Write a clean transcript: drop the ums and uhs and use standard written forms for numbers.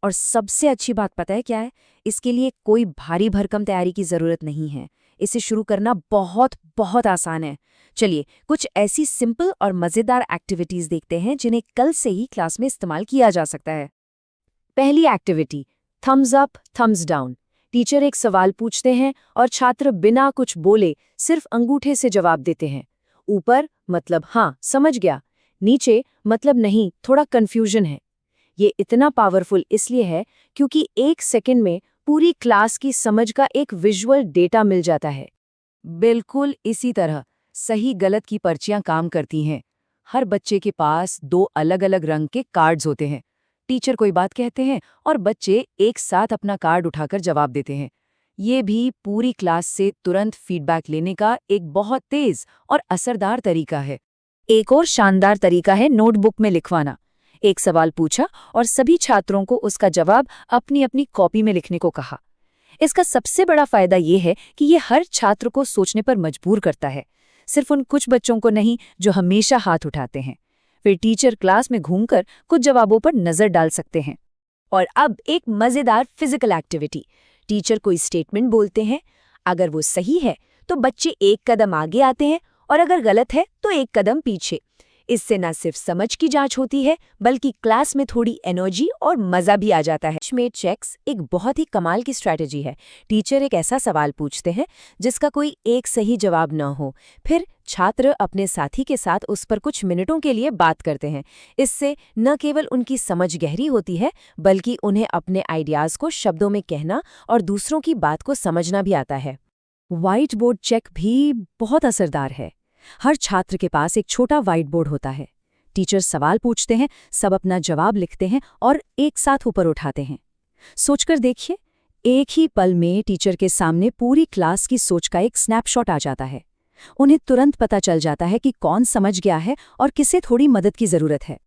और सबसे अच्छी बात पता है क्या है? इसके लिए कोई भारी भरकम तैयारी की जरूरत नहीं है। इसे शुरू करना बहुत बहुत आसान है। चलिए कुछ ऐसी सिंपल और मजेदार एक्टिविटीज देखते हैं जिन्हें कल से ही क्लास में इस्तेमाल किया जा सकता है। पहली activity, thumbs up thumbs down. Teacher एक सवाल पूछते हैं और छात्र बिना कुछ बोले सिर्फ अंगूठे से जवाब देते हैं। ऊपर मतलब हाँ समझ गया, नीचे मतलब नहीं थोड़ा कंफ्यूजन है। ये इतना पावरफुल इसलिए है क्योंकि 1 सेकंड में पूरी क्लास की समझ का एक विजुअल डेटा मिल जाता है। बिल्कुल इसी तरह सही गलत की पर्चियां काम करती हैं। हर बच्चे के पास 2 अलग-अलग रंग के कार्ड्स होते हैं। टीचर कोई बात कहते हैं और बच्चे एक साथ अपना कार्ड उठाकर जवाब देते हैं। ये भी पूरी क्लास से तुरंत फीडबैक लेने का एक बहुत तेज और असरदार तरीका है। एक और शानदार तरीका है नोटबुक में लिखवाना। एक सवाल पूछा और सभी छात्रों को उसका जवाब अपनी अपनी कॉपी में लिखने को कहा। इसका सबसे बड़ा फायदा ये है कि ये हर छात्र को सोचने पर मजबूर करता है, सिर्फ उन कुछ बच्चों को नहीं जो हमेशा हाथ उठाते हैं। फिर टीचर क्लास में घूमकर कुछ जवाबों पर नजर डाल सकते हैं। और अब एक मजेदार फिजिकल एक्टिविटी। टीचर कोई स्टेटमेंट बोलते हैं, अगर वो सही है तो बच्चे एक कदम आगे आते हैं और अगर गलत है तो एक कदम पीछे। इससे न सिर्फ समझ की जांच होती है बल्कि क्लास में थोड़ी एनर्जी और मजा भी आ जाता है। में चेक्स एक बहुत ही कमाल की स्ट्रैटेजी है। टीचर एक ऐसा सवाल पूछते हैं जिसका कोई एक सही जवाब न हो, फिर छात्र अपने साथी के साथ उस पर कुछ मिनटों के लिए बात करते हैं। इससे न केवल उनकी समझ गहरी होती है बल्कि उन्हें अपने आइडियाज को शब्दों में कहना और दूसरों की बात को समझना भी आता है। व्हाइट बोर्ड चेक भी बहुत असरदार है। हर छात्र के पास एक छोटा व्हाइट बोर्ड होता है। टीचर सवाल पूछते हैं, सब अपना जवाब लिखते हैं और एक साथ ऊपर उठाते हैं। सोचकर देखिए, एक ही पल में टीचर के सामने पूरी क्लास की सोच का एक स्नैपशॉट आ जाता है। उन्हें तुरंत पता चल जाता है कि कौन समझ गया है और किसे थोड़ी मदद की जरूरत है।